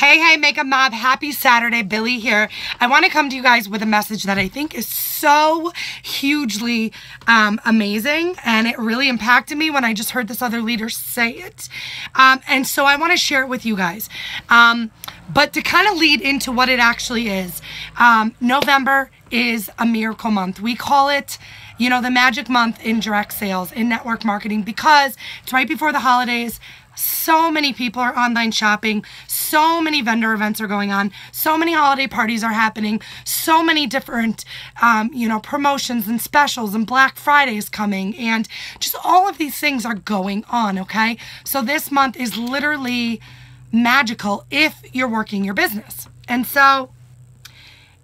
Hey, Makeup Mob. Happy Saturday. Billy here. I want to come to you guys with a message that I think is so hugely amazing, and it really impacted me when I just heard this other leader say it. And so I want to share it with you guys. But to kind of lead into what it actually is, November is a miracle month. We call it, you know, the magic month in direct sales, in network marketing, because it's right before the holidays. So many people are online shopping. So many vendor events are going on. So many holiday parties are happening. So many different, promotions and specials, and Black Friday is coming. And just all of these things are going on, okay? So this month is literally magical if you're working your business. And so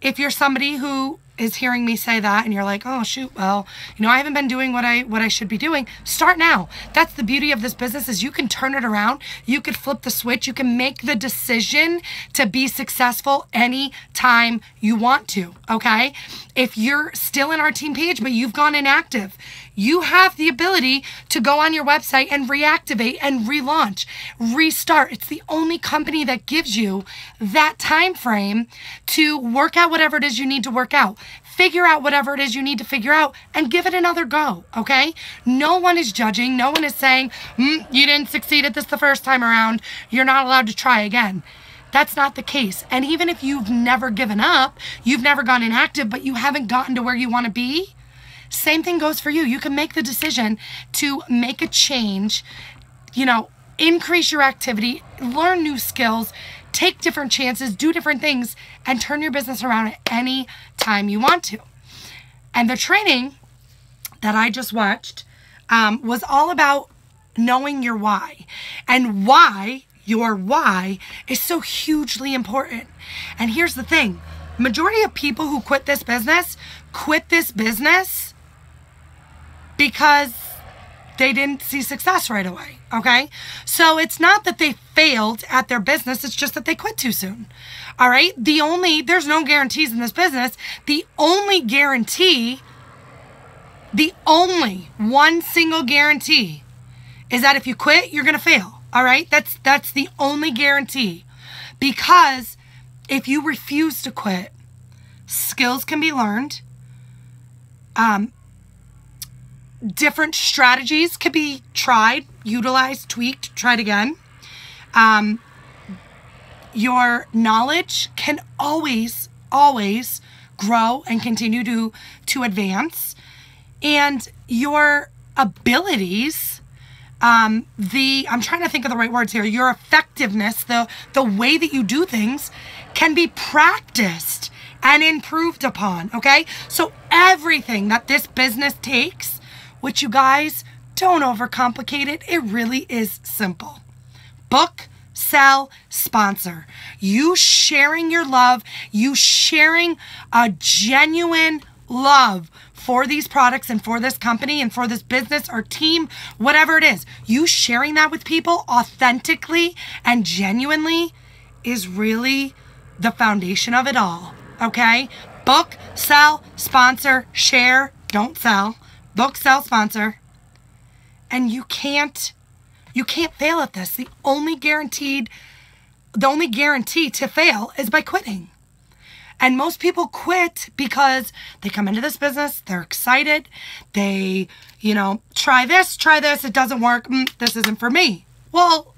if you're somebody who is hearing me say that and you're like, oh shoot, well, I haven't been doing what I should be doing, start now. That's the beauty of this business, is you can turn it around. You could flip the switch. You can make the decision to be successful anytime you want to, okay? If you're still in our team page but you've gone inactive, you have the ability to go on your website and reactivate and relaunch, restart. It's the only company that gives you that time frame to work out whatever it is you need to work out. Figure out whatever it is you need to figure out and give it another go, okay? No one is judging. No one is saying, you didn't succeed at this the first time around, you're not allowed to try again. That's not the case. And even if you've never given up, you've never gone inactive, but you haven't gotten to where you want to be, same thing goes for you. You can make the decision to make a change, increase your activity, learn new skills, take different chances, do different things, and turn your business around at any time you want to. And the training that I just watched was all about knowing your why, and why your why is so hugely important. And here's the thing. Majority of people who quit this business because they didn't see success right away, okay? So it's not that they failed at their business, it's just that they quit too soon, all right? There's no guarantees in this business. The only one single guarantee is that if you quit, you're gonna fail, all right? That's the only guarantee. Because if you refuse to quit, skills can be learned, different strategies can be tried, utilized, tweaked, tried again. Your knowledge can always grow and continue to advance. And your abilities, I'm trying to think of the right words here, your effectiveness, the way that you do things can be practiced and improved upon, okay? So everything that this business takes, which you guys, don't overcomplicate it. It really is simple. Book, sell, sponsor. You sharing your love, you sharing a genuine love for these products and for this company and for this business or team, whatever it is. You sharing that with people authentically and genuinely is really the foundation of it all, okay? Book, sell, sponsor, share, don't sell. Book, sell, sponsor. And you can't fail at this. The only guarantee to fail is by quitting. And most people quit because they come into this business, they're excited, they, try this, it doesn't work, this isn't for me. Well,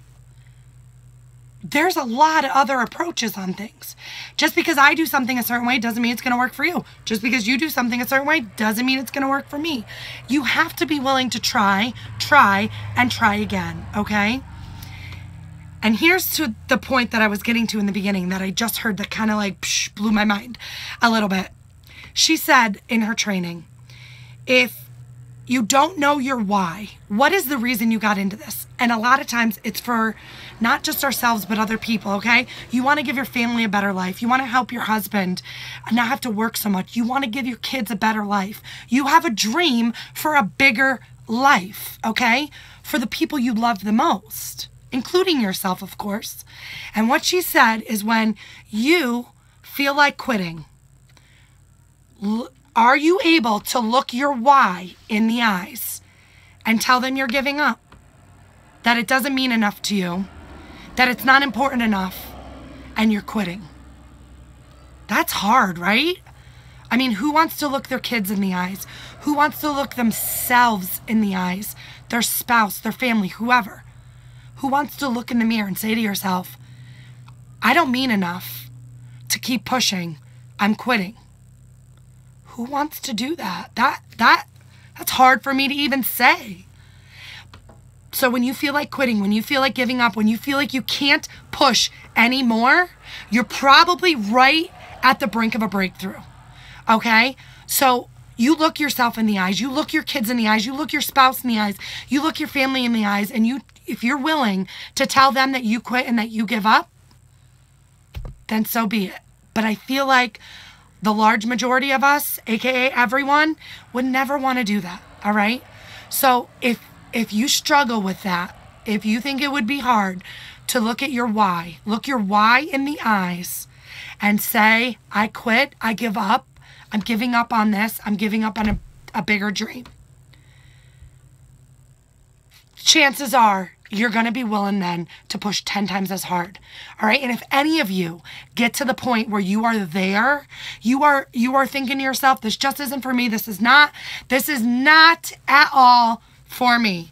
there's a lot of other approaches on things. Just because I do something a certain way doesn't mean it's going to work for you. Just because you do something a certain way doesn't mean it's going to work for me. You have to be willing to try, and try again, okay? And here's to the point that I was getting to in the beginning that I just heard that kind of blew my mind a little bit. She said in her training, if you don't know your why, what is the reason you got into this? And a lot of times it's for not just ourselves, but other people, okay? You want to give your family a better life. You want to help your husband not have to work so much. You want to give your kids a better life. You have a dream for a bigger life, okay? For the people you love the most, including yourself, of course. And what she said is, when you feel like quitting, are you able to look your why in the eyes and tell them you're giving up? That it doesn't mean enough to you, that it's not important enough, and you're quitting. That's hard, right? I mean, who wants to look their kids in the eyes? Who wants to look themselves in the eyes? Their spouse, their family, whoever. Who wants to look in the mirror and say to yourself, I don't mean enough to keep pushing. I'm quitting. Who wants to do that? That's hard for me to even say. So when you feel like quitting, when you feel like giving up, when you feel like you can't push anymore, you're probably right at the brink of a breakthrough. Okay? So you look yourself in the eyes, you look your kids in the eyes, you look your spouse in the eyes, you look your family in the eyes, and if you're willing to tell them that you quit and that you give up, then so be it. But I feel like the large majority of us, aka everyone, would never want to do that. All right? So if you struggle with that, if you think it would be hard to look at your why, look your why in the eyes and say, I quit, I give up, I'm giving up on this, I'm giving up on a bigger dream. Chances are you're going to be willing then to push 10 times as hard. All right? And if any of you get to the point where you are there, you are thinking to yourself, this just isn't for me, this is not at all for me.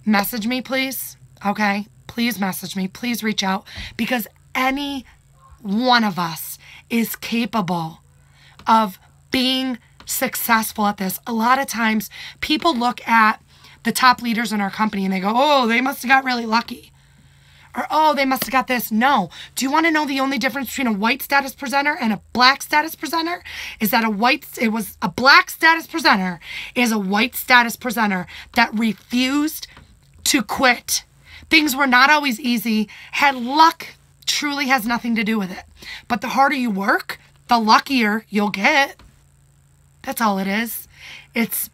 Message me, please. Okay? Please message me. Please reach out, because any one of us is capable of being successful at this. A lot of times people look at the top leaders in our company and they go, oh, they must have got really lucky. Or, oh, they must have got this. No. Do you want to know the only difference between a white status presenter and a black status presenter? Is that a black status presenter is a white status presenter that refused to quit. Things were not always easy. Had luck truly has nothing to do with it. But the harder you work, the luckier you'll get. That's all it is. It's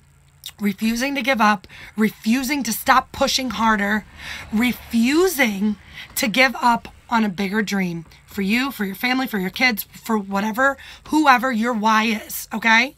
refusing to give up, refusing to stop pushing harder, refusing to give up on a bigger dream for you, for your family, for your kids, for whoever your why is, okay?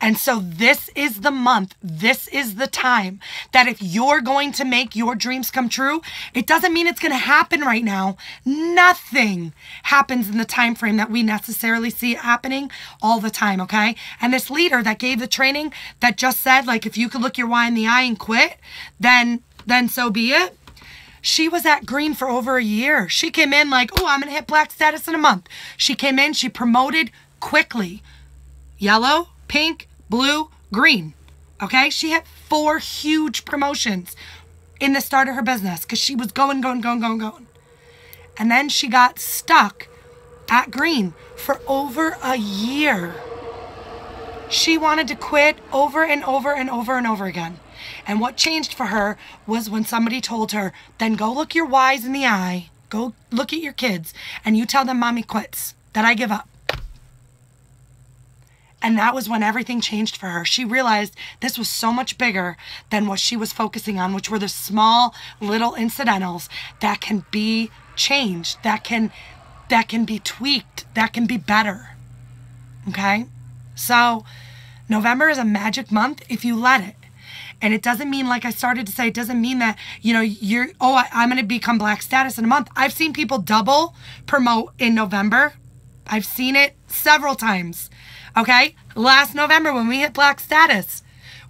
And so this is the month, this is the time that if you're going to make your dreams come true, it doesn't mean it's going to happen right now. Nothing happens in the time frame that we necessarily see it happening all the time, okay? And this leader that gave the training that just said, like, if you could look your why in the eye and quit, then so be it. She was at green for over a year. She came in like, oh, I'm going to hit black status in a month. She came in, she promoted quickly. Yellow, pink, blue, green. Okay? She had 4 huge promotions in the start of her business because she was going. And then she got stuck at green for over a year. She wanted to quit over and over again. And what changed for her was when somebody told her, then go look your whys in the eye, go look at your kids, and you tell them mommy quits, that I give up. And that was when everything changed for her. She realized this was so much bigger than what she was focusing on, which were the small little incidentals that can be changed, that can be tweaked, that can be better. Okay? So November is a magic month if you let it. And it doesn't mean, like I started to say, it doesn't mean that, I'm going to become black status in a month. I've seen people double promote in November. I've seen it several times. Okay? Last November when we hit black status,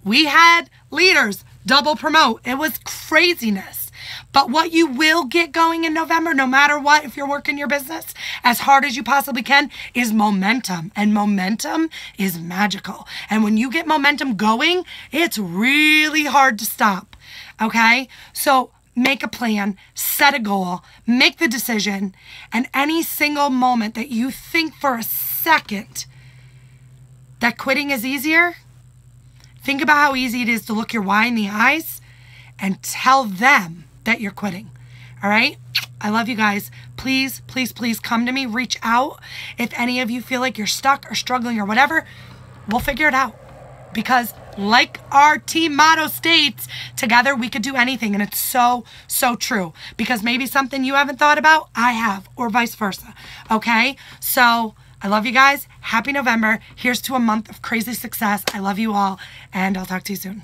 we had leaders double promote. It was craziness. But what you will get going in November, no matter what, if you're working your business as hard as you possibly can, is momentum. And momentum is magical. And when you get momentum going, it's really hard to stop. Okay? So make a plan, set a goal, make the decision, and any single moment that you think for a second that quitting is easier, think about how easy it is to look your why in the eyes and tell them that you're quitting. All right? I love you guys. Please, please, please come to me. Reach out. If any of you feel like you're stuck or struggling or whatever, we'll figure it out. Because like our team motto states, together we could do anything. And it's so, so true. Because maybe something you haven't thought about, I have, or vice versa. Okay? So I love you guys. Happy November. Here's to a month of crazy success. I love you all. And I'll talk to you soon.